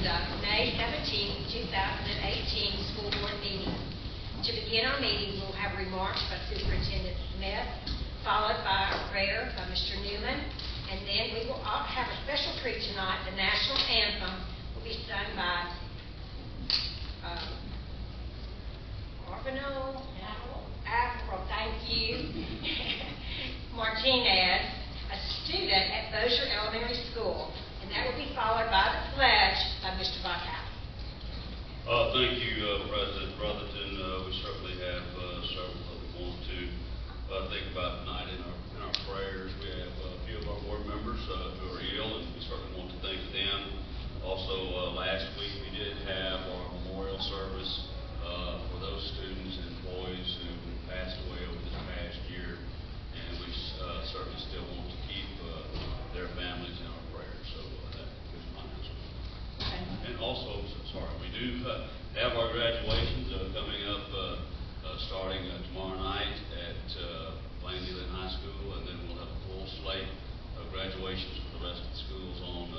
the May 17, 2018 school board meeting. To begin our meeting, we'll have remarks by Superintendent Smith, followed by a prayer by Mr. Newman, and then we will all have a special treat tonight. The national anthem will be sung by April, thank you, Martinez, a student at Bossier Elementary School, and that will be followed by the pledge by Mr. Buckhouse. Thank you, President Brotherton. We certainly have several that we want to think about tonight in our prayers. We have a few of our board members who are ill, and we certainly want to thank them. Also, last week we did have our memorial service for those students and employees who passed away over this past year, and we certainly still want to keep their families in our prayers. So that is my announcement. And also, we do have our graduations coming up starting tomorrow night at Plainview High School, and then we'll have a full slate of graduations for the rest of the schools on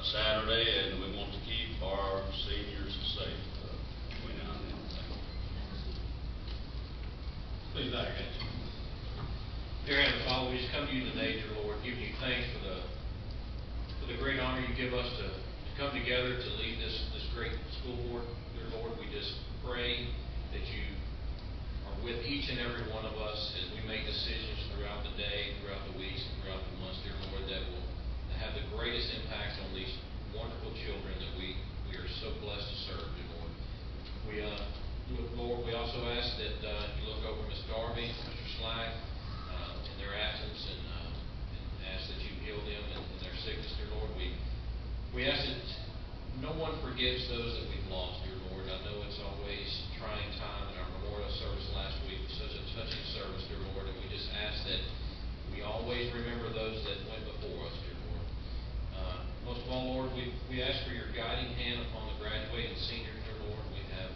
Saturday, and we want to keep our seniors safe between now and then. Please bow your heads. Dear Heavenly Father, we just come to you today, dear Lord, giving you thanks for the great honor you give us to come together to lead this great school board. Dear Lord, we just pray that you are with each and every one of us as we make decisions throughout the day, throughout the weeks, and throughout the months, dear Lord, that will have the greatest impact on these wonderful children that we are so blessed to serve, dear Lord. Lord, we also ask that you look over Ms. Garvey, Mr. Slack, in their absence, and ask that you heal them in their sickness, dear Lord. We ask that no one forgets those that we've lost, dear Lord. I know it's always trying time, in our memorial service last week was such a touching service, dear Lord, and we just ask that we always remember those that went before us, dear Lord. Most of all, Lord, we ask for your guiding hand upon the graduating seniors, dear Lord. We have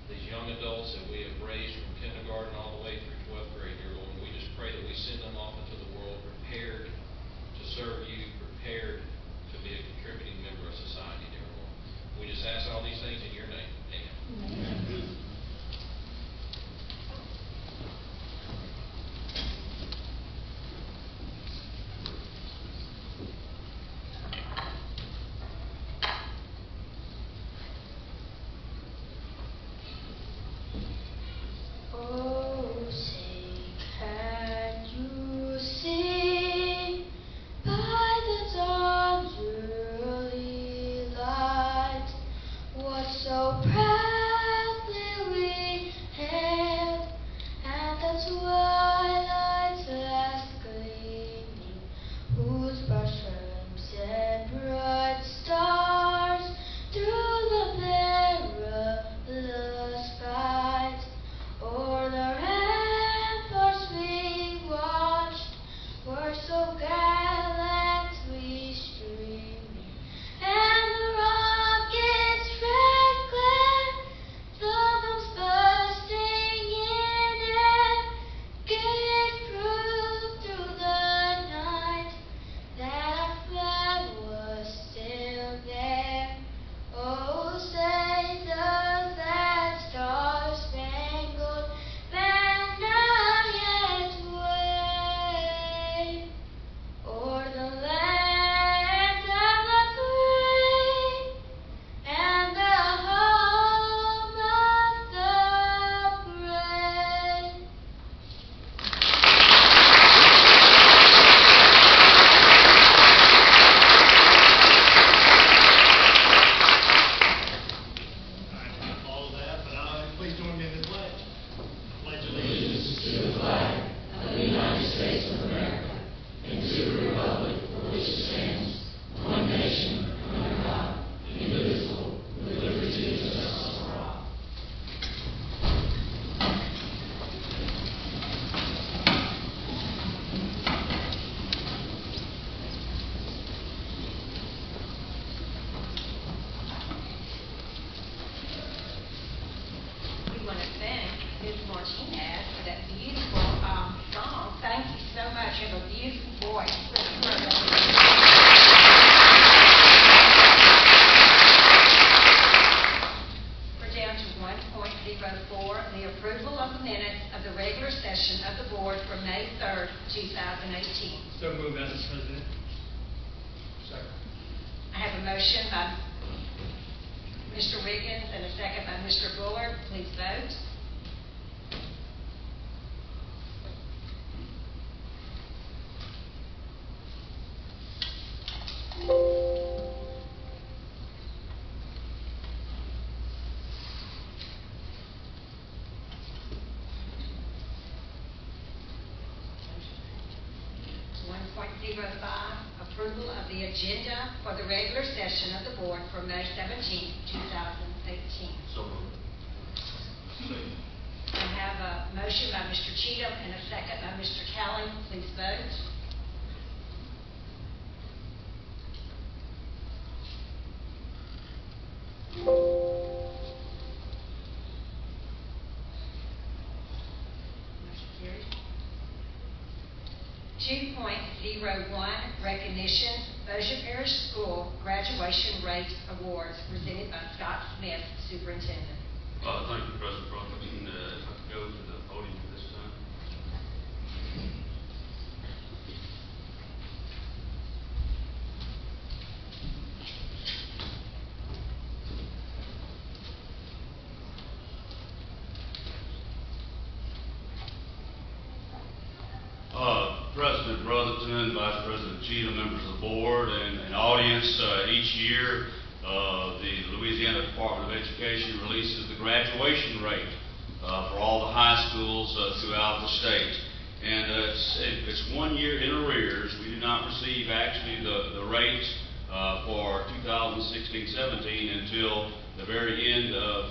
these young adults that we have raised from kindergarten all the way through 12th grade, dear Lord. We just pray that we send them off into the world prepared to serve you, prepared to be a contributing member of society, dear Lord. We just ask all these things in your name. Amen. Amen. Can you see by the dawn motion by Mr. Wiggins and a second by Mr. Bullard. Please vote. Approval of the agenda for the regular session of the board for May 17, 2018. So moved. I have a motion by Mr. Cheatham and a second by Mr. Kelly. Please vote. Motion carried. 2.01, recognition, Bossier Parish School Graduation Rate Awards, presented by Scott Smith, Superintendent. Thank you, President Brotherton. If I could go to the podium at this time. President Brotherton, Vice President Cheatham, members of the board, and audience, each year the Louisiana Department of Education releases the graduation rate for all the high schools throughout the state. And it's 1 year in arrears. We do not receive actually the rates for 2016-17 until the very end of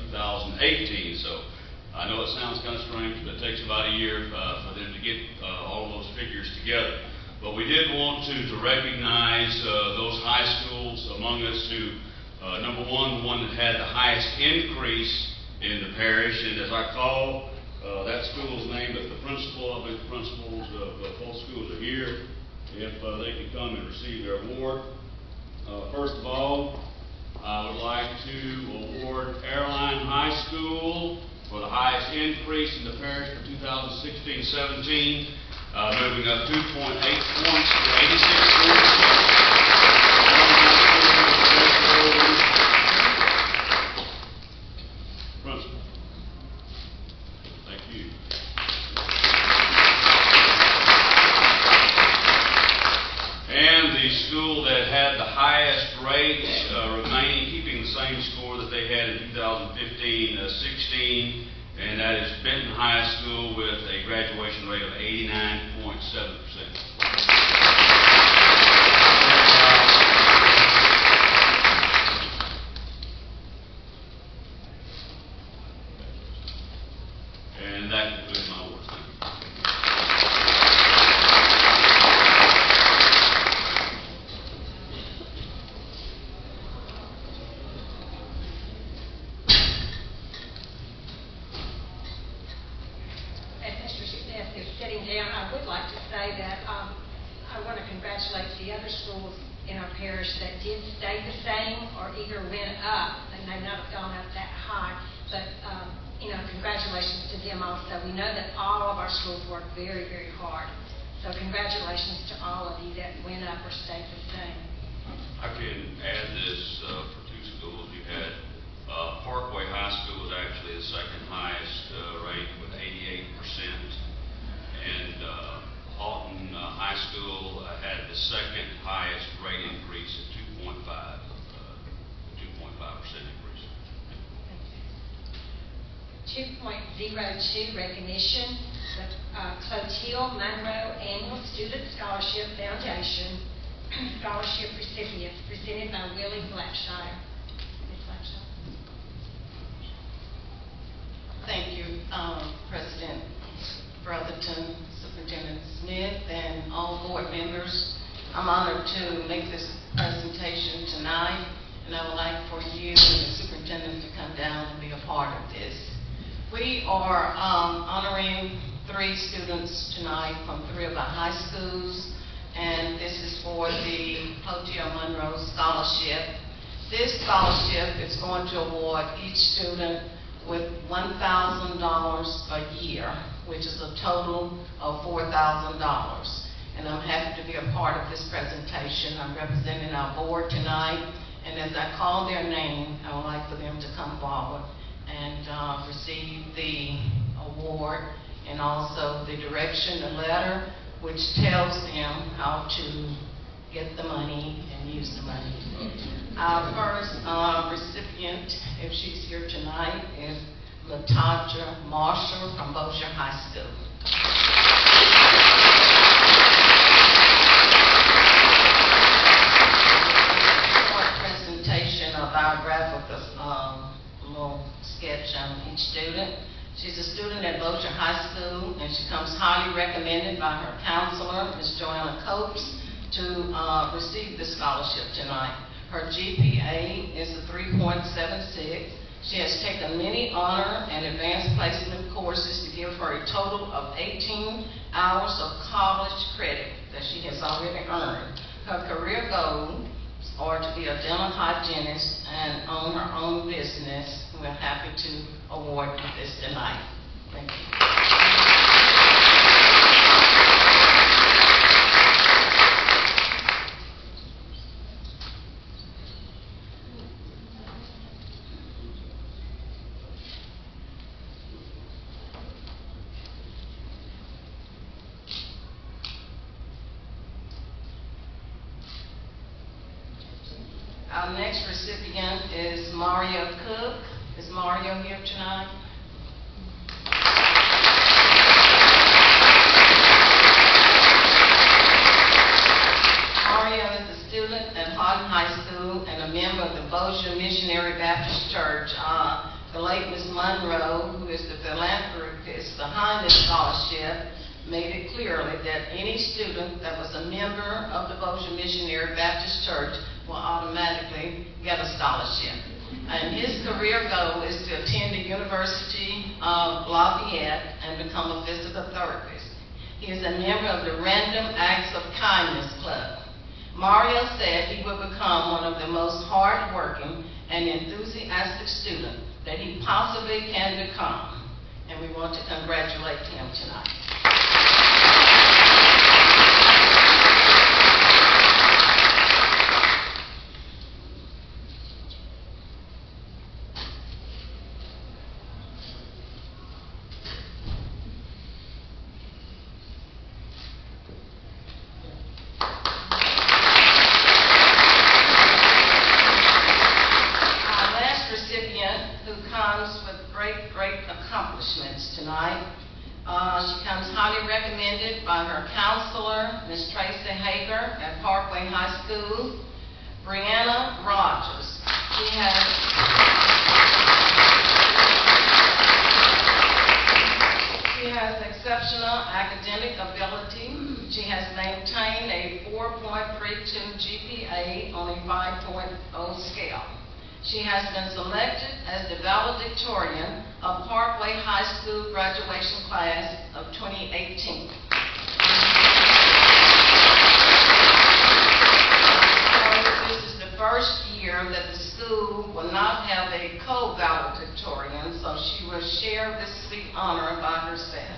2018. So I know it sounds kind of strange, but it takes about a year for them to get all of those figures together. But we did want to recognize those high schools among us who, number one, the one that had the highest increase in the parish. And as I call that school's name, but the principal, I think the principals of both schools are here, if they could come and receive their award. First of all, I would like to award Airline High School for the highest increase in the parish for 2016-17, moving up 2.8 points to 86.6. Principal. Thank you. And the school that had the highest rate remaining, keeping the same score that they had in 2015-16, and that is Benton High School with a graduation rate of 89.7%. And that concludes my awards. Thank you. Sitting down, I would like to say that I want to congratulate the other schools in our parish that did stay the same or either went up. They may not have gone up that high, but congratulations to them also. We know that all of our schools work very, very hard. So congratulations to all of you that went up or stayed the same. I can add this for two schools. You had Parkway High School was actually the second highest rate with 88%. And Alton High School had the second highest rate increase at 2.5% increase. 2.02, recognition, the Clotilde Monroe Annual Student Scholarship Foundation Scholarship Recipients, presented by Willie Blackshire. Ms. Blackshire. Thank you, President Brotherton, Superintendent Smith, and all board members. I'm honored to make this presentation tonight, and I would like for you and the superintendent to come down and be a part of this. We are honoring 3 students tonight from 3 of our high schools, and this is for the Clotilde Monroe Scholarship. This scholarship is going to award each student with $1,000 a year, which is a total of $4,000. and I'm happy to be a part of this presentation. I'm representing our board tonight, and as I call their name, I would like for them to come forward and receive the award, and also the direction, the letter, which tells them how to get the money and use the money. Our first recipient, if she's here tonight, is LaTadra Marshall from Bossier High School. Short presentation of our graphical little sketch on each student. She's a student at Bossier High School, and she comes highly recommended by her counselor, Ms. Joanna Copes, to receive the scholarship tonight. Her GPA is a 3.76. She has taken many honor and advanced placement courses to give her a total of 18 hours of college credit that she has already earned. Her career goals are to be a dental hygienist and own her own business. We're happy to award this tonight. Thank you. Our next recipient is Mario Cook. Is Mario here tonight? Mario is a student at Houghton High School and a member of the Bossier Missionary Baptist Church. The late Ms. Monroe, who is the philanthropist behind this scholarship, made it clearly that any student that was a member of the Bossier Missionary Baptist Church will automatically get a scholarship. And his career goal is to attend the University of Lafayette and become a physical therapist. He is a member of the Random Acts of Kindness Club. Mario said he will become one of the most hard-working and enthusiastic students that he possibly can become. And we want to congratulate him tonight. Accomplishments tonight. She comes highly recommended by her counselor, Ms. Tracy Hager at Parkway High School. Brianna Rogers. She has exceptional academic ability. She has maintained a 4.32 GPA on a 5.0 scale. She has been selected as the valedictorian of Parkway High School graduation class of 2018. This is the first year that the school will not have a co-valedictorian, so she will share this sweet honor by herself.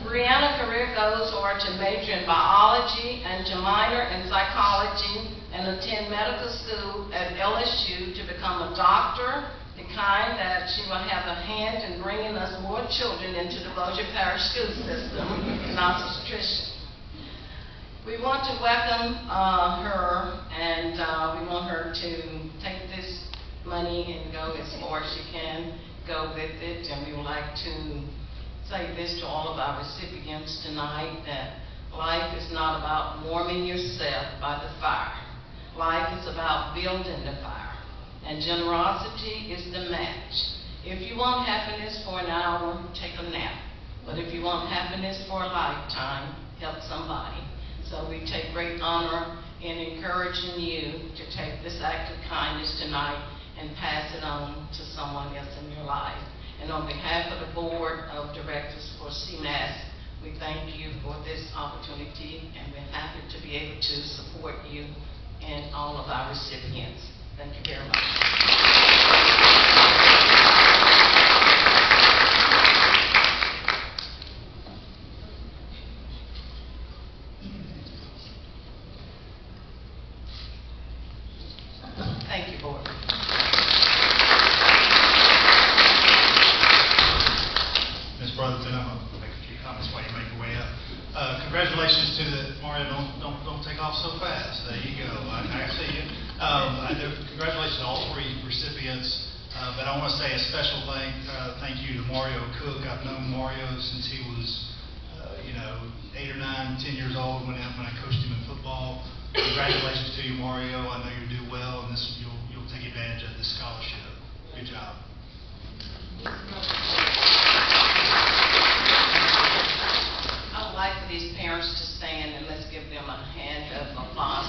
Brianna's career goals are to major in biology and to minor in psychology and attend medical school at LSU to become a doctor, the kind that she will have a hand in bringing us more children into the Bossier Parish school system, an obstetrician. We want to welcome her, and we want her to take this money and go as far as she can go with it, and we would like to say this to all of our recipients tonight, that life is not about warming yourself by the fire. Life is about building the fire, and generosity is the match. If you want happiness for an hour, take a nap. But if you want happiness for a lifetime, help somebody. So we take great honor in encouraging you to take this act of kindness tonight and pass it on to someone else in your life. And on behalf of the Board of Directors for CNAS, we thank you for this opportunity, and we're happy to be able to support you and all of our recipients. Thank you very much. Congratulations to all three recipients, but I want to say a special thank you to Mario Cook. I've known Mario since he was, 8 or 9, 10 years old when I coached him in football. Congratulations to you, Mario. I know you'll do well, and you'll take advantage of this scholarship. Good job. I would like for these parents to stand and let's give them a hand of applause.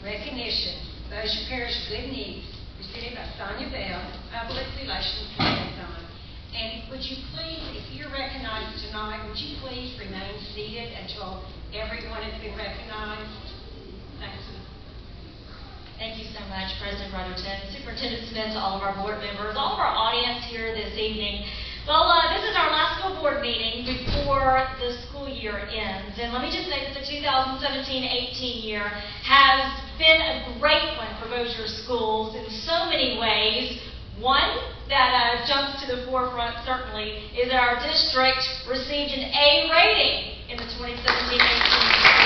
Recognition, Bossier Parish Good Needs, presented by Sonia Bell, Public Relations Liaison. And would you please, if you're recognized tonight, would you please remain seated until everyone has been recognized? Thanks. Thank you so much, President Rutherton, Superintendent Smith, to all of our board members, all of our audience here this evening. Well, this is our last school board meeting before the school year ends. And let me just say that the 2017-18 year has been a great one for Bossier schools in so many ways. One that jumps to the forefront, certainly, is that our district received an A rating in the 2017-18 school year.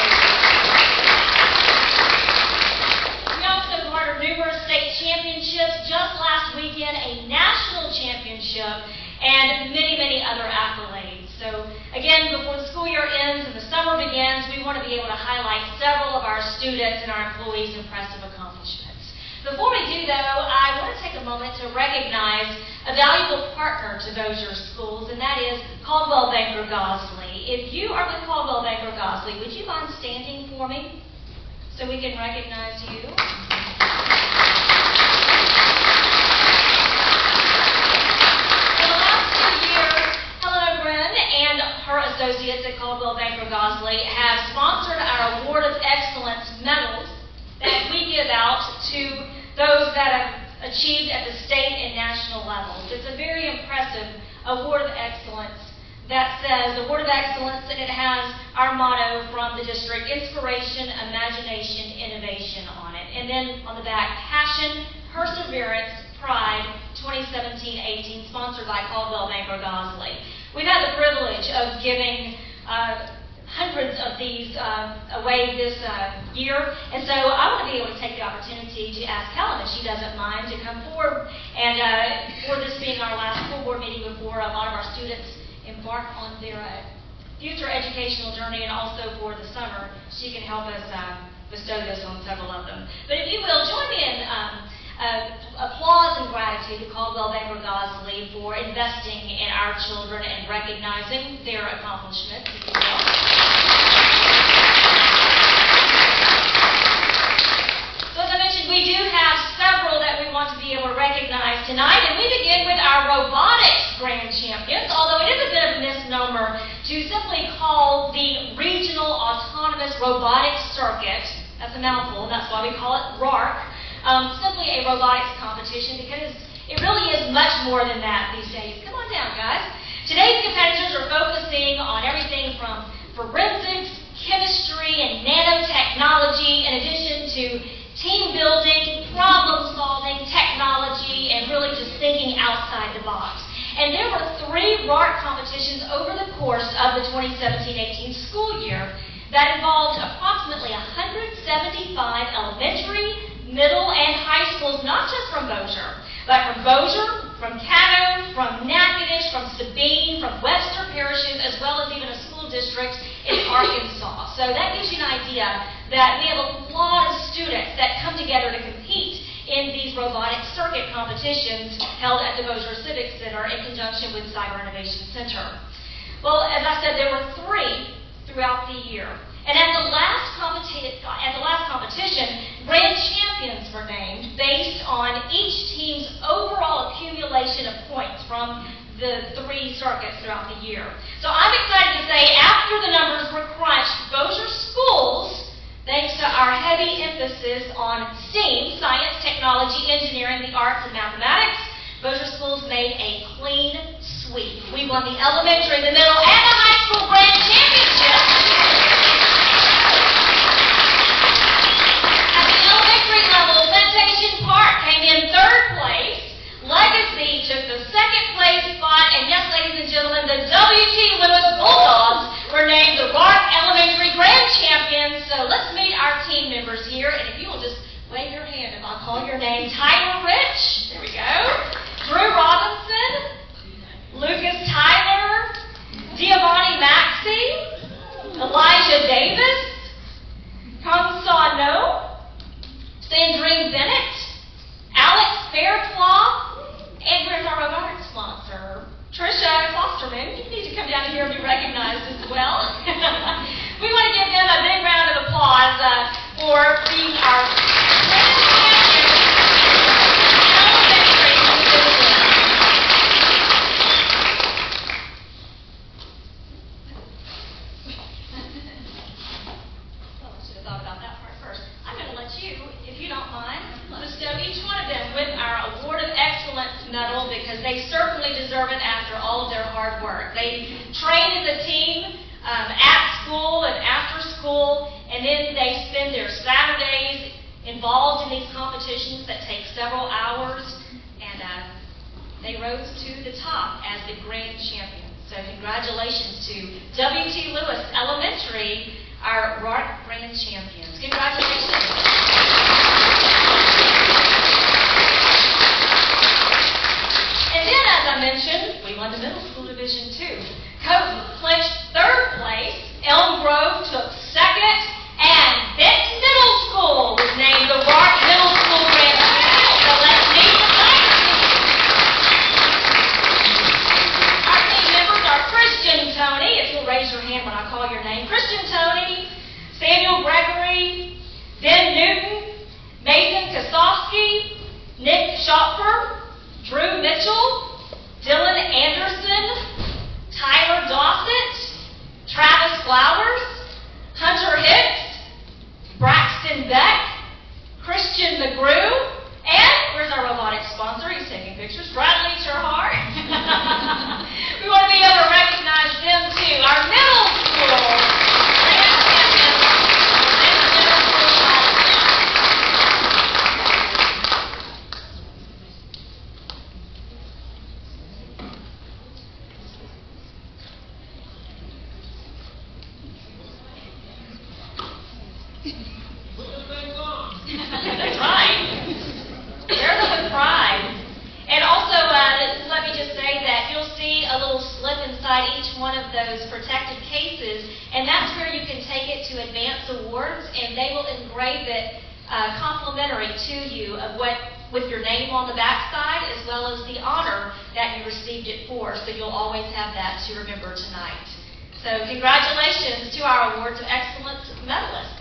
We also garnered numerous state championships. Just last weekend, a national championship, and many, many other accolades. So again, before the school year ends and the summer begins, we want to be able to highlight several of our students and our employees' impressive accomplishments. Before we do, though, I want to take a moment to recognize a valuable partner to Bossier schools, and that is Caldwell Banker Gosley. If you are with Caldwell Banker Gosley, would you mind standing for me so we can recognize you? Her associates at Caldwell Banker Gosley have sponsored our Award of Excellence medals that we give out to those that have achieved at the state and national levels. It's a very impressive Award of Excellence that says Award of Excellence, and it has our motto from the district: inspiration, imagination, innovation on it. And then on the back, passion, perseverance, pride, 2017-18, sponsored by Caldwell Banker Gosley. We've had the privilege of giving hundreds of these away this year, and so I want to be able to take the opportunity to ask Helen, if she doesn't mind, to come forward, and for this being our last school board meeting before a lot of our students embark on their future educational journey, and also for the summer, she can help us bestow this on several of them. But if you will, join me in applause and gratitude to Caldwell Banker Gosley for investing in our children and recognizing their accomplishments. So as I mentioned, we do have several that we want to be able to recognize tonight, and we begin with our robotics grand champions, although it is a bit of a misnomer to simply call the Regional Autonomous Robotics Circuit, that's a mouthful, and that's why we call it RARC, simply a robotics competition, because it really is much more than that these days. Come on down, guys. Today's competitors are focusing on everything from forensics, chemistry, and nanotechnology, in addition to team building, problem solving, technology, and really just thinking outside the box. And there were 3 RARC competitions over the course of the 2017-18 school year that involved approximately 175 elementary, middle, and high schools, not just from Bossier, but from Bossier, from Caddo, from Natchitoches, from Sabine, from Webster parishes, as well as even a school district in Arkansas. So that gives you an idea that we have a lot of students that come together to compete in these robotic circuit competitions held at the Bossier Civic Center in conjunction with Cyber Innovation Center. Well, as I said, there were 3 throughout the year. And at the last competition, grand champions were named based on each team's overall accumulation of points from the 3 circuits throughout the year. So I'm excited to say, after the numbers were crunched, Bossier schools, thanks to our heavy emphasis on STEAM, science, technology, engineering, the arts, and mathematics, Bossier schools made a clean sweep. We won the elementary, the middle, and the high school grand championship. At the elementary level, Plantation Park came in 3rd place. Legacy took the second place spot. And yes, ladies and gentlemen, the W.T. Lewis Bulldogs were named the Rourke Elementary Grand Champions. So let's meet our team members here. And if you will just wave your hand if I call your name. Tyler Rich, there we go. Drew Robinson, Lucas Tyler, Giovanni Maxey, Elijah Davis, Kung Sa No, Sandrine Bennett, Alex Fairclough, and where's our robotics sponsor? Trisha Klosterman. You need to come down here and be recognized as well. We want to give them a big round of applause for being our grand champions. Elementary division. Well, I should have thought about that part first. I'm going to let you, if you don't mind, bestow each one of them with our Award of Excellence medal because they certainly deserve it after all of their hard work. They train as a team at school and after school, and then they spend their Saturdays involved in these competitions that take several hours, and they rose to the top as the grand champions. So congratulations to W.T. Lewis Elementary, our Rourke grand champions. Congratulations. And then, as I mentioned, we won the middle school division too. Cope clinched third place, Elm Grove took second, and Benton Middle School was named the Rourke Middle School Grand Champions. So let's meet the players. Our team members are Christian Tony, if you'll raise your hand when I call your name. Christian Tony, Samuel Gregory, Ben Newton, Mason Kosofsky, Nick Schopfer, Drew Mitchell, Dylan Anderson, Tyler Dossett, Travis Flowers, Hunter Hicks, Braxton Beck, Christian McGrew, and where's our robotics sponsor? He's taking pictures. Bradley Terhart. We want to be able to recognize them too. Our middle school grand champions. That's right. They're the with pride. And also, let me just say that you'll see a little slip inside each one of those protected cases, and that's where you can take it to Advance Awards, and they will engrave it complimentary to you with your name on the backside, as well as the honor that you received it for. So you'll always have that to remember tonight. So congratulations to our Awards of Excellence medalists.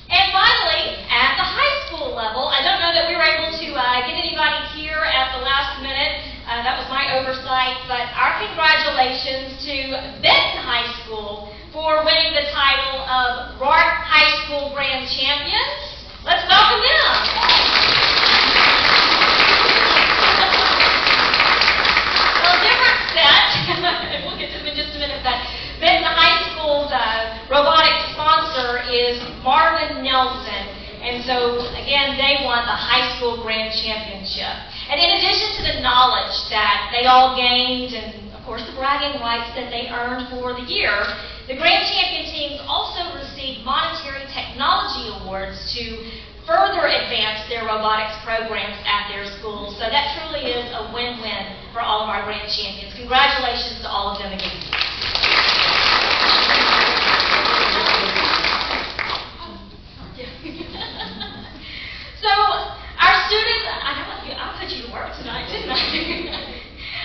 And finally, at the high school level, I don't know that we were able to get anybody here at the last minute. That was my oversight, but our congratulations to Benton High School for winning the title of Rourke High School Grand Champions. Let's welcome them. We'll get to them in just a minute, but Benton High School's robotic sponsor is Marvin Nelson, and so again they won the high school grand championship. And in addition to the knowledge that they all gained, and of course the bragging rights that they earned for the year, the grand champion teams also received monetary technology awards to further advance their robotics programs at their schools. So that truly is a win-win for all of our grand champions. Congratulations to all of them again. So our students, I put you to work tonight, didn't I?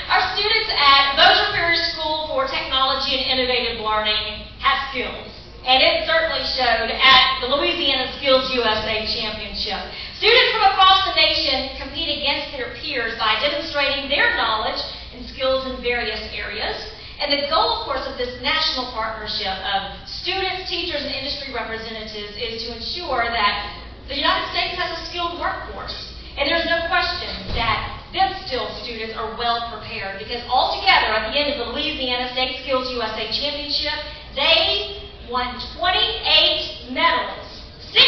Our students at Bossier Parish School for Technology and Innovative Learning have skills. And it certainly showed at the Louisiana Skills USA Championship. Students from across the nation compete against their peers by demonstrating their knowledge and skills in various areas. And the goal, of course, of this national partnership of students, teachers, and industry representatives is to ensure that the United States has a skilled workforce. And there's no question that Still students are well prepared because altogether at the end of the Louisiana State Skills USA Championship, they won 28 medals, 16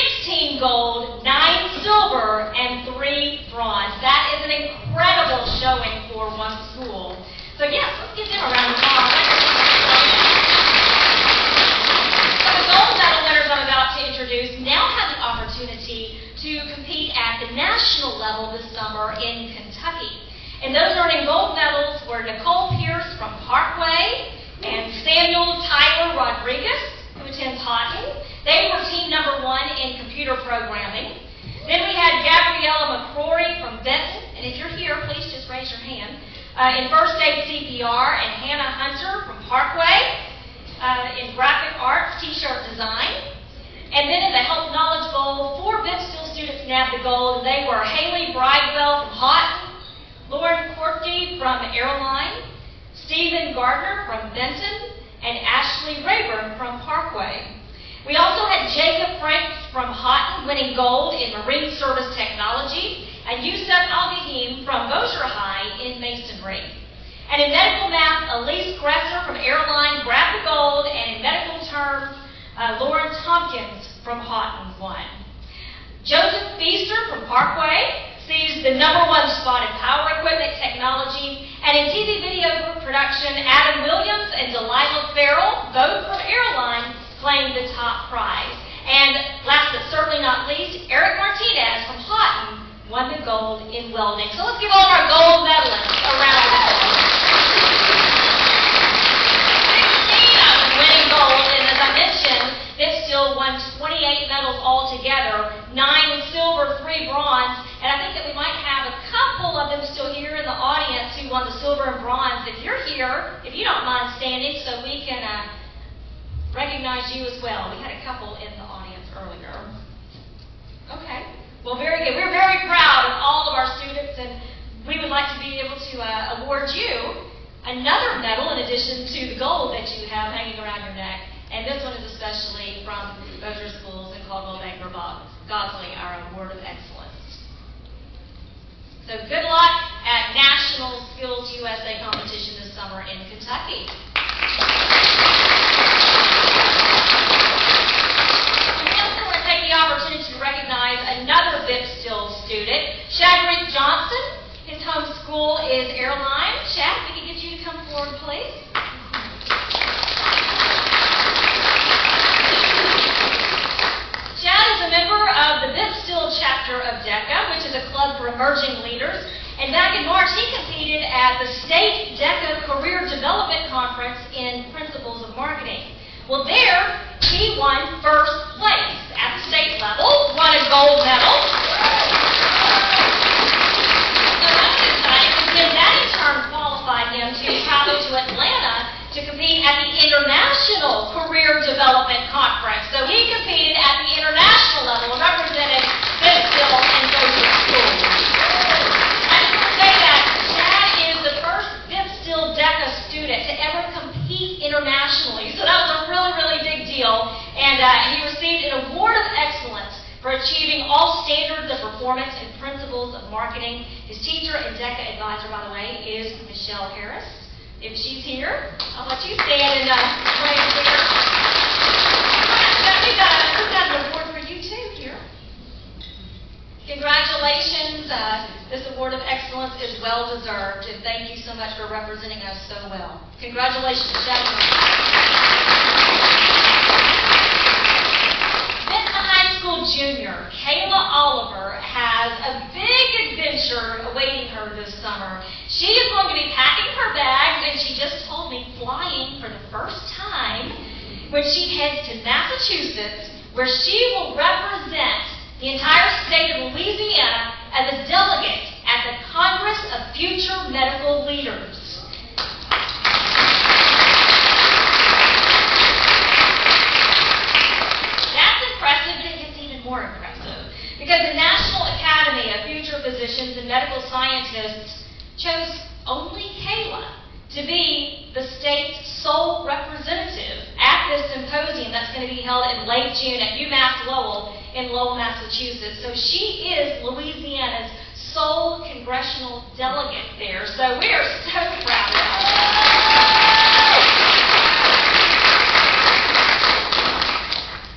showing for one school. So yes, let's give them a round of applause. So the gold medal winners I'm about to introduce now have the opportunity to compete at the national level this summer in Kentucky. And those earning gold medals were Nicole Pierce from Parkway and Samuel Tyler Rodriguez, who attends Houghton. They were team number 1 in computer programming. Then we had Gabriella McCrory from Benton, and if you're here, please just raise your hand, in first aid CPR, and Hannah Hunter from Parkway in graphic arts, t-shirt design. And then in the Health Knowledge Bowl, 4 Biffsteel students nabbed the gold, and they were Haley Bridewell from Houghton, Lauren Corky from Airline, Stephen Gardner from Benton, and Ashley Rayburn from Parkway. We also had Jacob Franks from Houghton winning gold in Marine Service Technology, and Yusuf Al-Fahim from Bossier High in Masonry. And in medical math, Elise Gresser from Airline grabbed the gold, and in medical terms, Lauren Tompkins from Houghton won. Joseph Feaster from Parkway sees the number 1 spot in power equipment technology, and in TV video group production, Adam Williams and Delilah Farrell, both from Airline, claimed the top prize. And last but certainly not least, Eric Martinez from Houghton won the gold in welding. So let's give all of our gold medalists a round of applause. 16 of them winning gold, and as I mentioned, Biffsteel won 28 medals altogether, 9 silver, 3 bronze, and I think that we might have a couple of them still here in the audience who won the silver and bronze. If you're here, if you don't mind standing so we can recognize you as well. We had a couple in the audience earlier. Okay. Well, very good. We're very proud of all of our students, and we would like to be able to award you another medal in addition to the gold that you have hanging around your neck. And this one is especially from Bossier Schools and Caldwell Banker Gosling, our Award of Excellence. So good luck at National Skills USA competition this summer in Kentucky. Take the opportunity to recognize another Biffsteel student, Shadrick Johnson. His home school is Airline. Shad, we can get you to come forward, please. Shad is a member of the Biffsteel chapter of DECA, which is a club for emerging leaders. And back in March, he competed at the State DECA Career Development Conference in Principles of Marketing. Well, there, he won first place at the state level, won a gold medal. So that's exciting, because then that in turn qualified him to travel to Atlanta to compete at the International Career Development Conference. So he competed at the international level and represented Biffsteel and Bossier schools. I just want to say that Chad is the first Biffsteel DECA student to ever compete internationally. So that was a really, really big deal. And he received an Award of Excellence for achieving all standards of performance and principles of marketing. His teacher and DECA advisor, by the way, is Michelle Harris. If she's here, I'll let you stand and wave here. We've got an award for you too here. Congratulations. This Award of Excellence is well deserved, and thank you so much for representing us so well. Congratulations, gentlemen. Benton High School junior Kayla Oliver has a big adventure awaiting her this summer. She is going to be packing her bags, and she just told me flying for the first time when she heads to Massachusetts, where she will represent the entire state of Louisiana as a delegate at the Congress of Future Medical Leaders. That's impressive, but it gets even more impressive, because the National Academy of Future Physicians and Medical Scientists chose only Kayla to be the state's sole representative at this symposium that's going to be held in late June at UMass Lowell in Lowell, Massachusetts. So she is Louisiana's sole congressional delegate there. So we are so proud of her.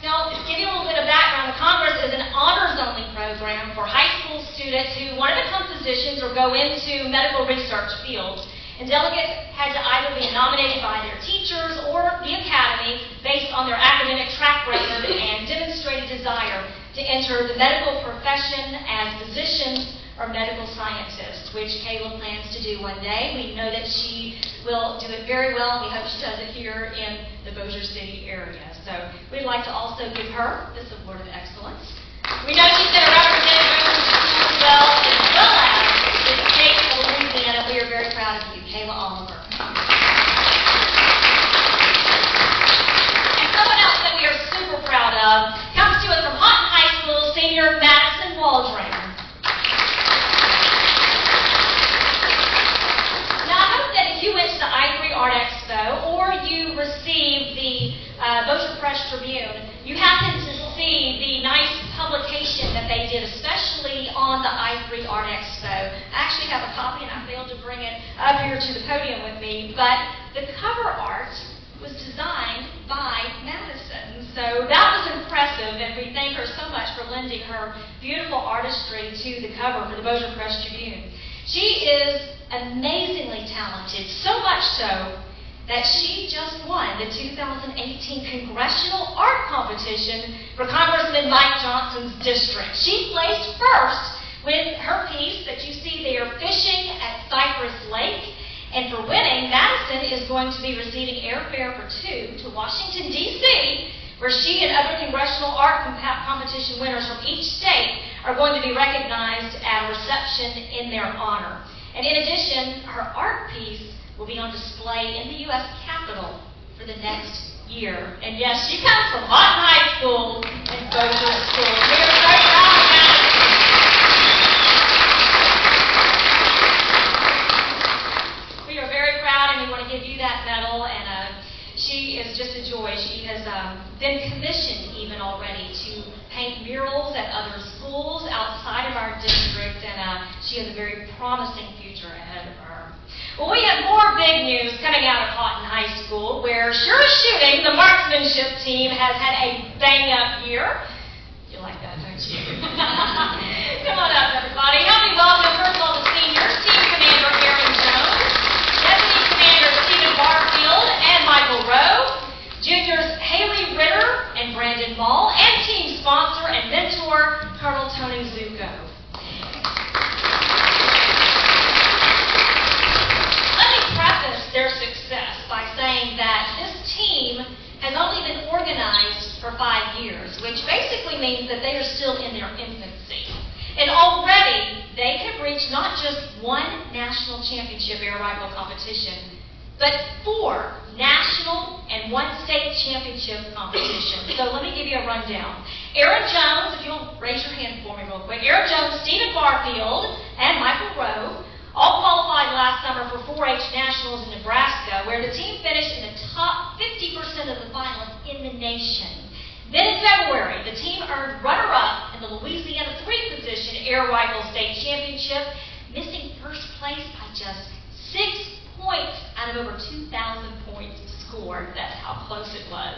Now, to give you a little bit of background, the Congress is an honors-only program for high school students who want to become physicians positions or go into medical research fields. And delegates had to either be nominated by their teachers or the academy based on their academic track record and demonstrated desire to enter the medical profession as physicians or medical scientists, which Kayla plans to do one day. We know that she will do it very well, and we hope she does it here in the Bossier City area. So we'd like to also give her this Award of Excellence. We know she's going to represent Bossier Schools well, as well as the state of Louisiana. We are very proud of you, Kayla Oliver. And someone else that we are super proud of comes to us from Houghton High School, senior Madison Waldron. Now, I hope that if you went to the I3 Art Expo or you received the Bossier Press Tribune, you happened to see the nice publication that they did, especially on the I3 Art Expo. I actually have a copy, and I failed to bring it up here to the podium with me, but the cover art was designed by Madison. So that was impressive, and we thank her so much for lending her beautiful artistry to the cover for the Bossier Press Tribune. She is amazingly talented, so much so that she just won the 2018 Congressional Art Competition for Congressman Mike Johnson's district. She placed first with her piece that you see there, Fishing at Cypress Lake. And for winning, Madison is going to be receiving airfare for two to Washington, D.C., where she and other congressional art competition winners from each state are going to be recognized at a reception in their honor. And in addition, her art piece will be on display in the U.S. Capitol for the next year. And yes, she comes from Houghton High School and Bossier School. We are so proud of Madison. We are very proud, and we want to give you that medal. And she is just a joy. She has been commissioned even already to paint murals at other schools outside of our district, and she has a very promising future ahead of her. Well, we have more big news coming out of Houghton High School, where sure as shooting, the marksmanship team has had a bang-up year. You like that, don't you? Come on up, everybody. Help me welcome, first of all, the seniors, Team Commander Aaron Jones, Deputy Commander Stephen Barfield and Michael Rowe, juniors Haley Ritter and Brandon Mall, and team sponsor and mentor, Colonel Tony Zuko. Their success by saying that this team has only been organized for 5 years, which basically means that they are still in their infancy. And already they have reached not just one national championship air rifle competition, but 4 national and 1 state championship competitions. So let me give you a rundown. Aaron Jones, if you'll raise your hand for me real quick. Aaron Jones, Stephen Barfield, and Michael Rowe all qualified last summer for 4-H Nationals in Nebraska, where the team finished in the top 50% of the finalists in the nation. Then in February, the team earned runner-up in the Louisiana 3-position Air Rifle State Championship, missing first place by just 6 points out of over 2,000 points scored. That's how close it was.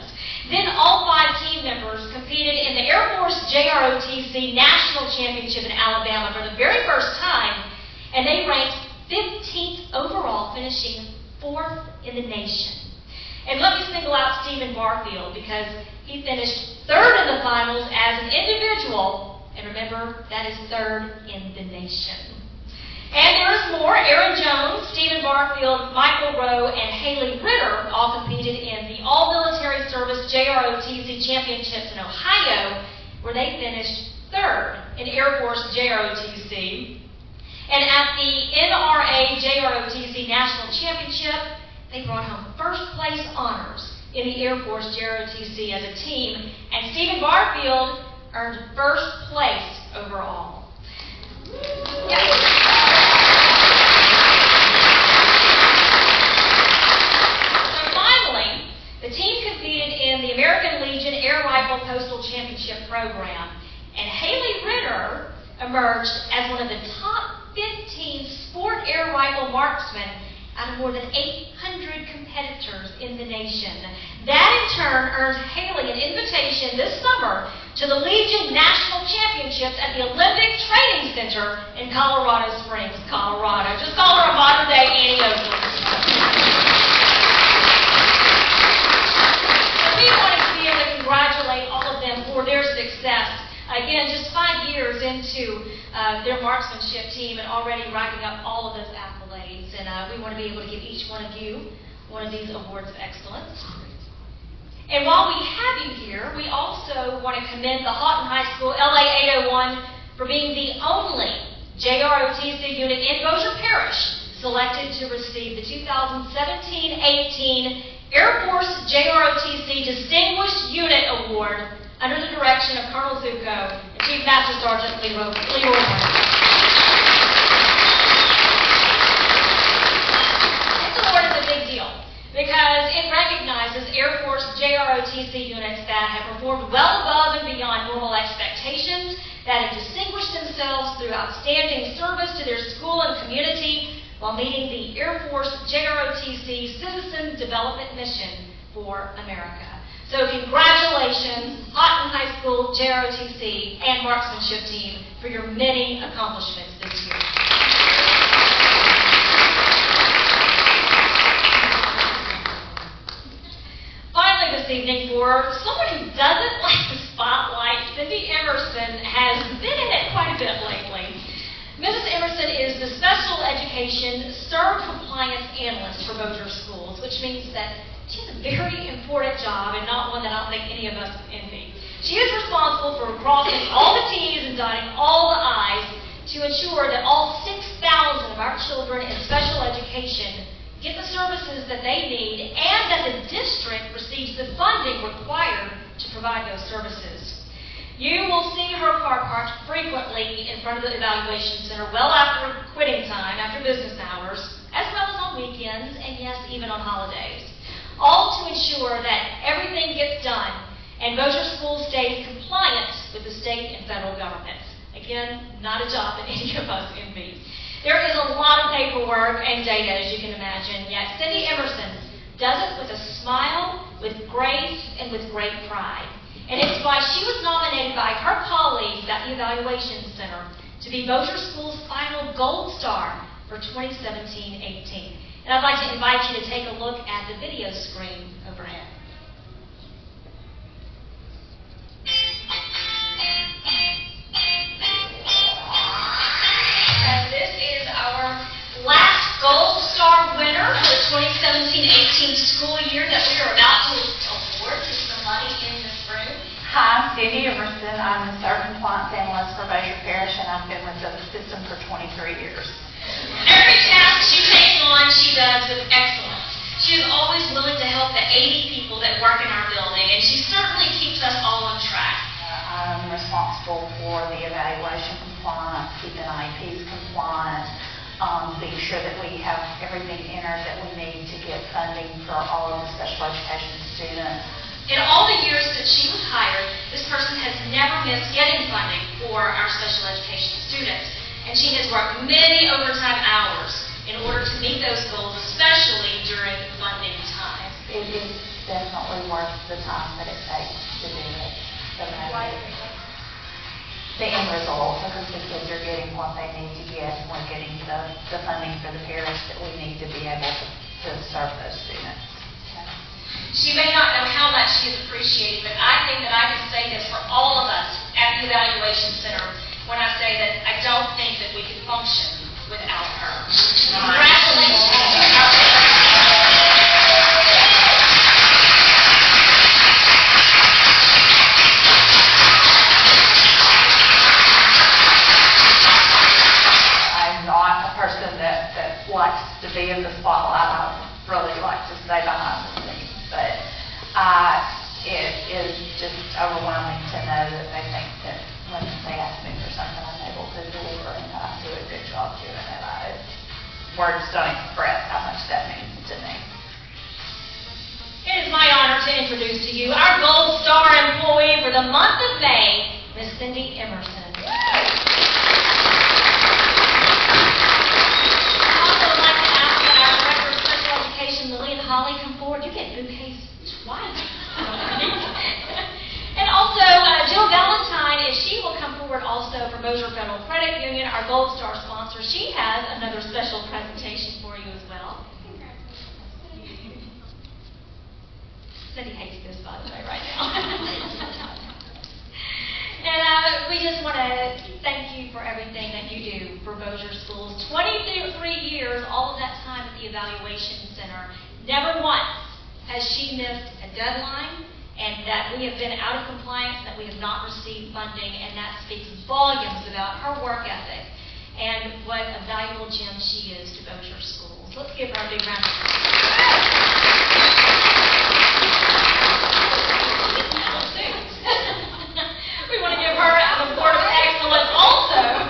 Then all 5 team members competed in the Air Force JROTC National Championship in Alabama for the very first time, and they ranked 15th overall, finishing 4th in the nation. And let me single out Stephen Barfield, because he finished 3rd in the finals as an individual, and remember, that is 3rd in the nation. And there's more. Aaron Jones, Stephen Barfield, Michael Rowe, and Haley Ritter all competed in the All-Military Service JROTC Championships in Ohio, where they finished 3rd in Air Force JROTC. And at the NRA JROTC National Championship, they brought home first place honors in the Air Force JROTC as a team, and Stephen Barfield earned first place overall. So finally, the team competed in the American Legion Air Rifle Postal Championship program, and Haley Ritter emerged as one of the top 15 sport air rifle marksmen out of more than 800 competitors in the nation. That in turn earned Haley an invitation this summer to the Legion National Championships at the Olympic Training Center in Colorado Springs, Colorado. Just call her a modern-day Annie Oakland. We wanted to be able to congratulate all of them for their success. Again, just 5 years into their marksmanship team and already racking up all of those accolades. And we want to be able to give each one of you one of these awards of excellence. And while we have you here, we also want to commend the Houghton High School LA 801 for being the only JROTC unit in Bossier Parish selected to receive the 2017-18 Air Force JROTC Distinguished Unit Award under the direction of Colonel Zuko and Chief Master Sergeant Leroy Warren. This award is a big deal because it recognizes Air Force JROTC units that have performed well above and beyond normal expectations, that have distinguished themselves through outstanding service to their school and community while meeting the Air Force JROTC Citizen Development Mission for America. So congratulations, Houghton High School JROTC and Marksmanship Team, for your many accomplishments this year. Finally this evening, for someone who doesn't like the spotlight, Cindy Emerson has been in it quite a bit lately. Mrs. Emerson is the Special Education CERB Compliance Analyst for Bossier Schools, which means that she has a very important job and not one that I don't think any of us envy. She is responsible for crossing all the T's and dotting all the I's to ensure that all 6,000 of our children in special education get the services that they need and that the district receives the funding required to provide those services. You will see her car parked frequently in front of the evaluation center well after quitting time, after business hours, as well as on weekends, and yes, even on holidays. All to ensure that everything gets done and Bossier Schools stays compliant with the state and federal governments. Again, not a job that any of us envy. There is a lot of paperwork and data, as you can imagine, yet Cindy Emerson does it with a smile, with grace, and with great pride. And it's why she was nominated by her colleagues at the Evaluation Center to be Bossier Schools' final Gold Star for 2017-18. And I'd like to invite you to take a look at the video screen overhead. And this is our last Gold Star winner for the 2017-18 school year that we are about to award to somebody in this room. Hi, I'm Cindy Emerson. I'm the CERB Compliance Analyst for Bossier Parish, and I've been with the system for 23 years. Every task she takes on, she does with excellence. She is always willing to help the 80 people that work in our building, and she certainly keeps us all on track. I'm responsible for the evaluation compliance, keeping IEPs compliant, being sure that we have everything entered that we need to get funding for all of the special education students. In all the years that she was hired, this person has never missed getting funding for our special education students. And she has worked many overtime hours in order to meet those goals, especially during funding times. It is definitely worth the time that it takes to do it. The end result, because the kids are getting what they need to get, and we're getting the funding for the parish that we need to be able to serve those students. She may not know how much she is appreciated, but I think that I can say this for all of us at the Evaluation Center when I say that I don't think that we could function without her. Congratulations. I'm not a person that likes to be in the spotlight. I really like to stay behind the scenes, but it is just overwhelming to know that they think that when they ask me for something, I'm able to deliver, and I do a good job doing it. Words don't express how much that means to me. It is my honor to introduce to you our Gold Star employee for the month of May, Miss Cindy Emerson. I'd also like to ask that our Director of Special Education, Lillian Holly, come forward. You get bouquets twice. And also Jill Valentine, if she will come forward also for for Bossier Federal Credit Union, our Gold Star sponsor. She has another special presentation for you as well. Cindy hates this, by the way, right now. And we just want to thank you for everything that you do for Bossier Schools. 23 years, all of that time at the Evaluation Center. Never once has she missed a deadline, and that we have been out of compliance, that we have not received funding, and that speaks volumes about her work ethic and what a valuable gem she is to Bossier Schools. Let's give her a big round of applause. We want to give her an award of excellence also.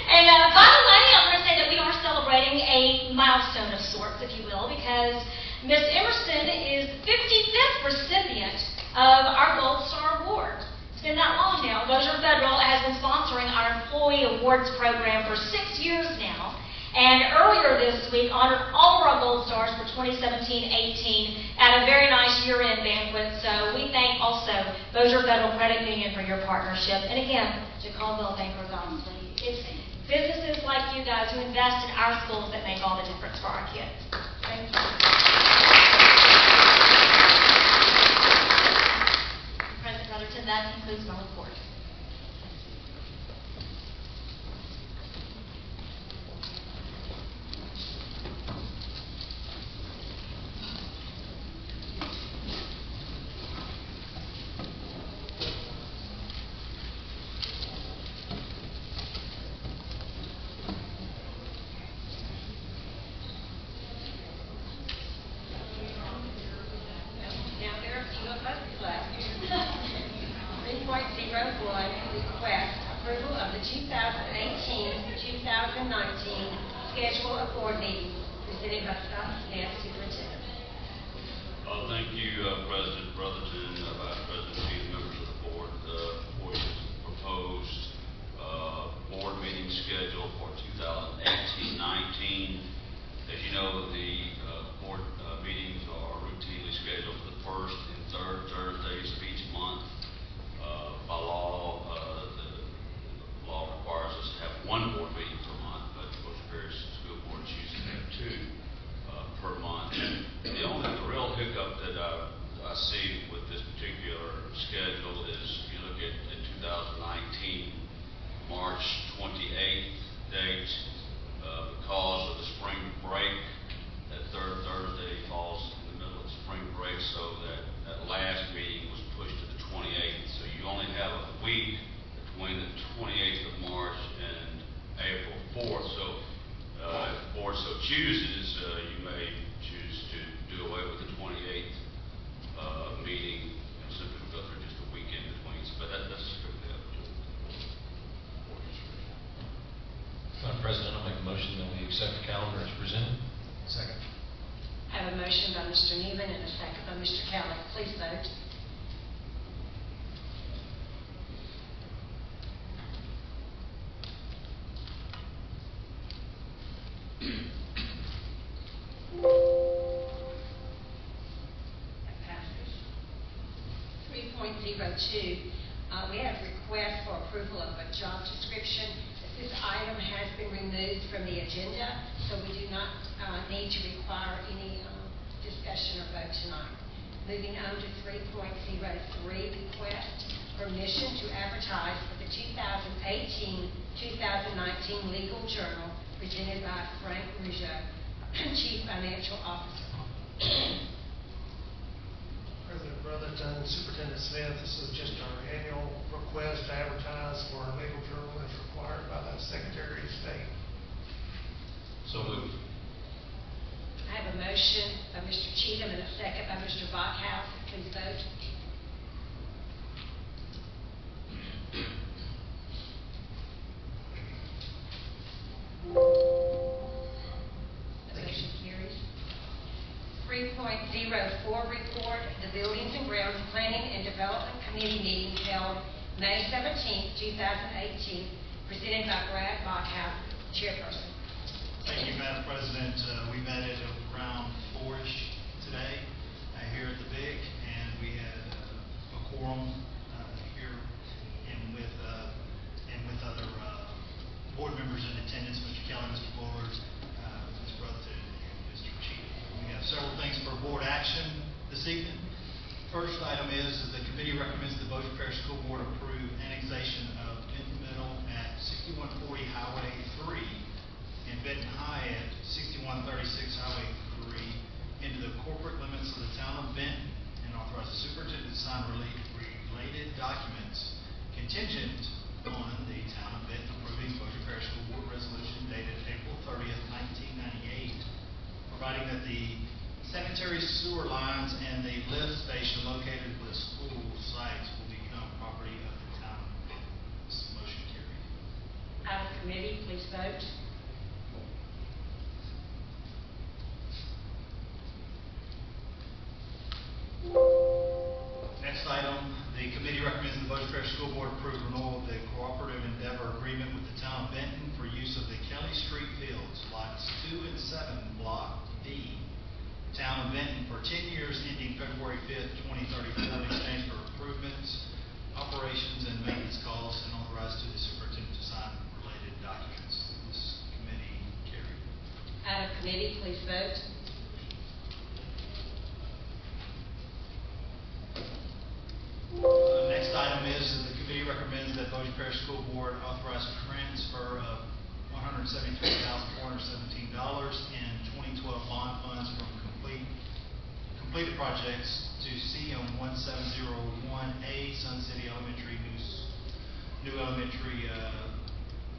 And by the way, I'm going to say that we are celebrating a milestone of sorts, if you will, because Miss Emerson is the 55th recipient of our Gold Star Award. It's been that long now. Bossier Federal has been sponsoring our Employee Awards program for 6 years now, and earlier this week honored all of our Gold Stars for 2017-18 at a very nice year-end banquet. So we thank also Bossier Federal Credit Union for your partnership. And again, to Caldwell Bankers, obviously. It's businesses like you guys who invest in our schools that make all the difference for our kids. Thank you. President Brotherton, that concludes my report. Now, there are a few of us left. 3.01, request approval of the 2018-2019 schedule of board meetings presented by Scott Smith, Superintendent. Thank you, President Brotherton, Vice President, Chief, members of the board, for your proposed board meeting schedule for 2018-19. As you know, the board meetings are routinely scheduled for the first and third Thursdays of each month. By law, the law requires us to have one board meeting per month, but most various school boards usually have two per month. The real hiccup that I see with this particular schedule is, if you look at 2019, March 28th date, because of the spring break, that third Thursday falls in the middle of spring break, so that last meeting was pushed to the 28th. So you only have a week between the 28th of March and April 4th. So if the board so chooses, you may choose to do away with the 28th meeting and simply go through just a week in between. But that's strictly up to the board discretion. Madam President, I'll make a motion that we accept the calendar as presented. Second. I have a motion by Mr. Newman and a second by Mr. Kelly. Please vote. That passes. 3.02, we have a request for approval of a job description. This item has been removed from the agenda, so we do not need to require any discussion or vote tonight. Moving on to 3.03, request permission to advertise for the 2018-2019 legal journal presented by Frank Rougeau, Chief Financial Officer. President Brotherton, Superintendent Smith, this is just our annual request to advertise for a legal journal as required by the Secretary of State. So moved. I have a motion by Mr. Cheatham and a second by Mr. Bachhaus. Please vote. The motion carries. 3.04, report the Buildings and Grounds Planning and Development Committee meeting held May 17, 2018, presented by Brad Bachhaus, Chairperson. Thank you, Madam President. We met at around 4-ish today here at the BIC, and we had a quorum here and with item is that the committee recommends the Bossier Parish School Board approve annexation of Benton Middle at 6140 Highway 3 and Benton High at 6136 Highway 3 into the corporate limits of the town of Benton, and authorize the superintendent to sign related documents contingent on the town of Benton approving Bossier Parish School Board resolution dated April 30th, 1998, providing that the sanitary sewer lines and the lift station located at the school sites will become property of the town of Benton. This motion carried. Out of committee, please vote. Next item, the committee recommends the Bossier Parish School Board approve renewal of the cooperative endeavor agreement with the town of Benton for use of the Kelly Street Fields, lots 2 and 7, Block D. Town of Benton for 10 years ending February 5th, 2034, in exchange for improvements, operations, and maintenance costs, and authorized to the superintendent to sign related documents. This committee carried. Out of committee, please vote. Next item is that the committee recommends that Bossier Parish School Board authorize transfer of $173,417 in 2012 bond funds from completed projects to CM 1701A Sun City Elementary new elementary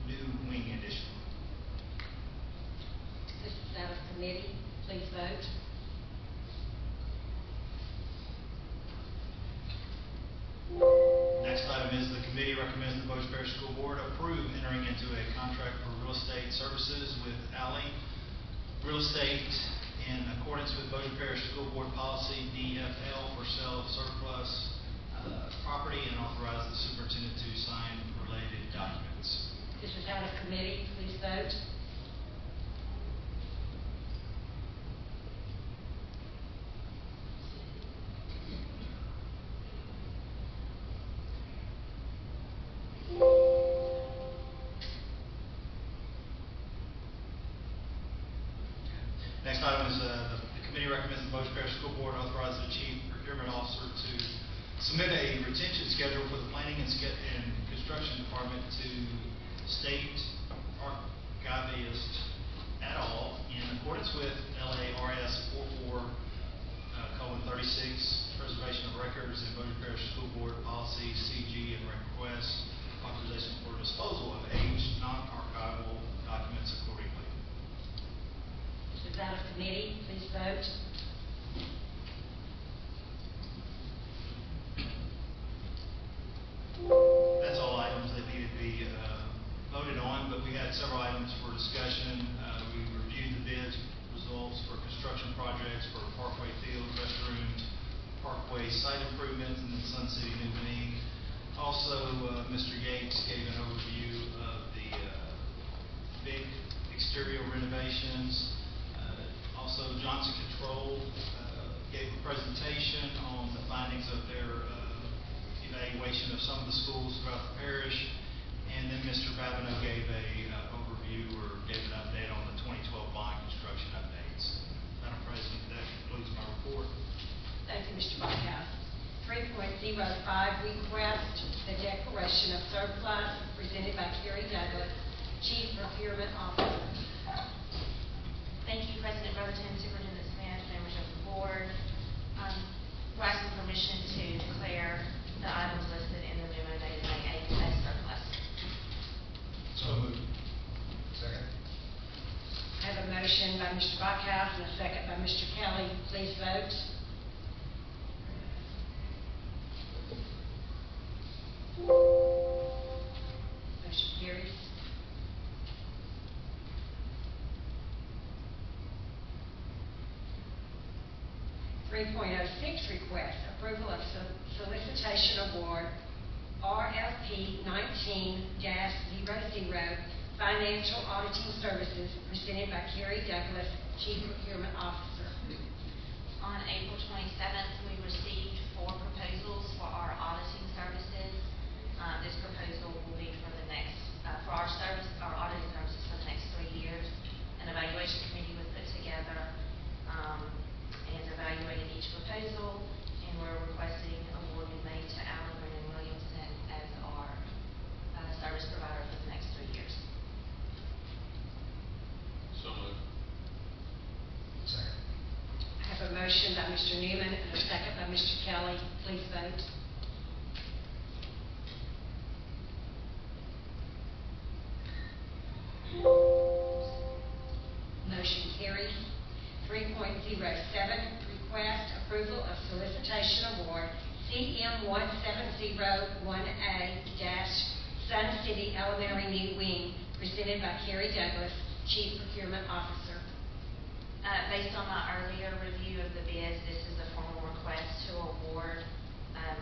new wing addition. This is out of committee, please vote. Next item is the committee recommends the Bossier Parish School Board approve entering into a contract for real estate services with Alley Real Estate in accordance with Bossier Parish School Board Policy DFL for sale of surplus property, and authorize the superintendent to sign related documents. This is out of committee, please vote. Next item is the committee recommends the Bossier Parish School Board authorize the chief procurement officer to submit a retention schedule for the planning and construction department to state archivist et al. In accordance with LARS 44:36, preservation of records and Bossier Parish School Board policy CG, and request authorization for disposal of aged non-archival documents accordingly. This is out of committee, please vote. That's all items that needed to be voted on, but we had several items for discussion. We reviewed the bids results for construction projects for Parkway Field, restrooms, Parkway site improvements, and then Sun City New Wing. Also, Mr. Yates gave an overview of the big exterior renovations. Also, Johnson Control gave a presentation on the findings of their evaluation of some of the schools throughout the parish. And then Mr. Babineau gave a overview or gave an update on the 2012 bond construction updates. Madam President, that concludes my report. Thank you, Mr. Buckhouse. 3.05, request the declaration of surplus presented by Kerry Douglas, Chief Procurement Officer. Thank you, President Brotherton, Superintendent Smith, members of the board. We're asking permission to declare the items listed in the memo dated May 8th as surplus. So moved. Second. I have a motion by Mr. Buckhouse and a second by Mr. Kelly. Please vote. Motion carries. 3.06, request approval of solicitation award RFP 19-00, financial auditing services, presented by Kerry Douglas, Chief Procurement Officer. On April 27th, we received 4 proposals for our auditing services. This proposal will be for the next, for our auditing services for the next 3 years. An evaluation committee was put together and evaluated each proposal, and we're requesting motion by Mr. Newman and a second by Mr. Kelly. Please vote. Motion carries. 3.07, request approval of solicitation award CM1701A-Sun City Elementary New Wing, presented by Carrie Douglas, Chief Procurement Officer. Based on my earlier review of the bids, this is a formal request to award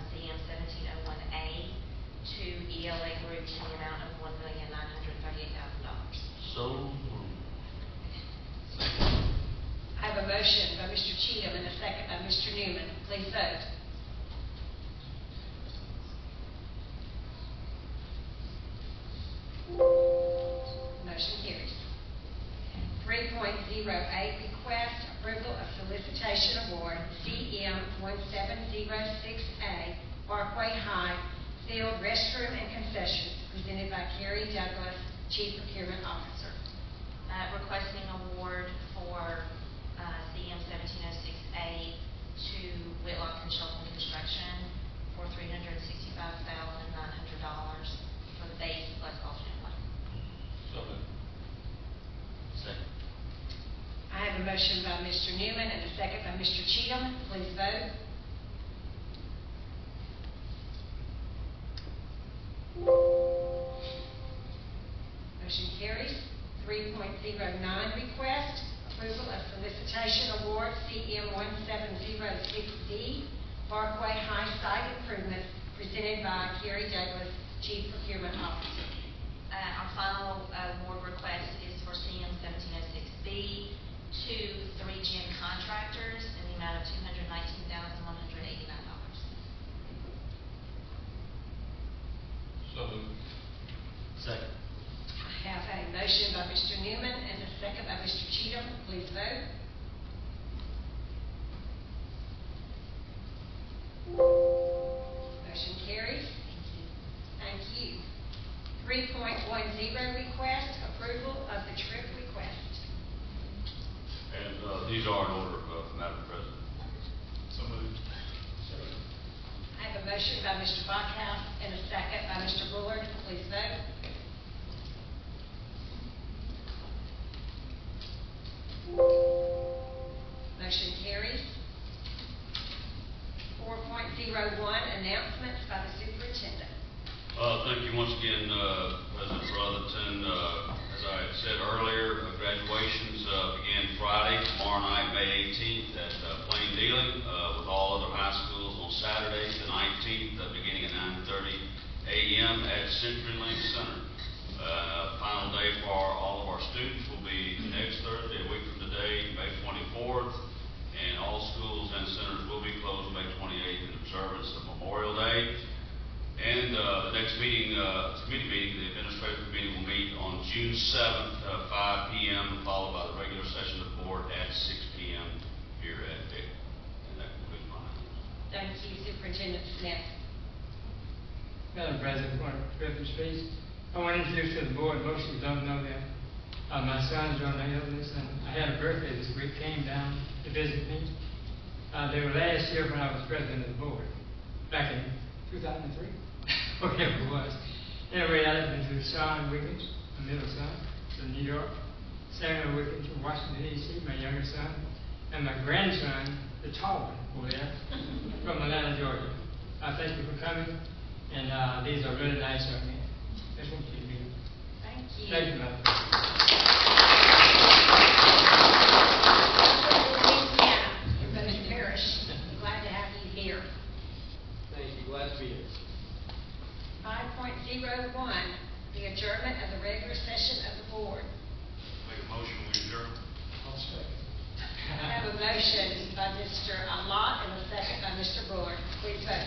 CM 1701A to ELA Group in the amount of $1,938,000. So moved. I have a motion by Mr. Cheatham and a second by Mr. Newman. Please vote. Motion carries. 3.08, request approval of solicitation award CM 1706A Parkway High Field Restroom and Concessions, presented by Carrie Douglas, Chief Procurement Officer. Requesting award for CM 1706A to Whitlock Consulting Construction for $365,900 for the base plus alternate one. So moved. Second. I have a motion by Mr. Newman and a second by Mr. Cheatham. Please vote. Motion carries. 3.09, request approval of solicitation award CM 1706D Parkway High Site Improvements, presented by Carrie Douglas, Chief Procurement Officer. Our final award request is for CM 1706B to 3Gen Contractors in the amount of $219,189. So moved. Second. I have a motion by Mr. Newman and a second by Mr. Cheatham. Please vote. Motion carries. Thank you. 3.10, request approval of the trip request. And these are in order, Madam President. So moved. I have a motion by Mr. Bachhaus and a second by Mr. Bullard. Please vote. Motion carries. 4.01, announcements by the superintendent. Thank you once again, President Brotherton. As I had said earlier, graduations begin Friday, tomorrow night, May 18th at Plain Dealing, with all other high schools on Saturday, the 19th, beginning at 9:30 a.m. at CenturyLink Center. Final day for all of our students will be next Thursday, a week from today, May 24th, and all schools and centers will be closed May 28th in observance of Memorial Day. And the next meeting, committee meeting, the administrative committee will meet on June 7th, 5 p.m., followed by the regular session of the board at 6 p.m. here at Dick. And that concludes my announcements. Thank you, Superintendent Smith. Madam President, for privilege, please. I want to introduce to the board, most of you don't know that my son's on the illness, and I had a birthday this week, came down to visit me. They were last year when I was president of the board, back in 2003, whatever it was. Anyway, I lived to Sean Wiggins, my middle son, from New York, Samuel Wiggins from Washington, D.C., my younger son, and my grandson, the tall one over there, from Atlanta, Georgia. Thank you for coming, and these are really nice young men. That's what you do. Thank you. Thank you, Madam. Louisiana, Mr. Parrish, glad to have you here. Thank you, glad to be here. 5.01, the adjournment of the regular session of the board. Make a motion, we adjourn. I'll second. I have a motion by Mr. Allott and a second by Mr. Bullard. Please vote.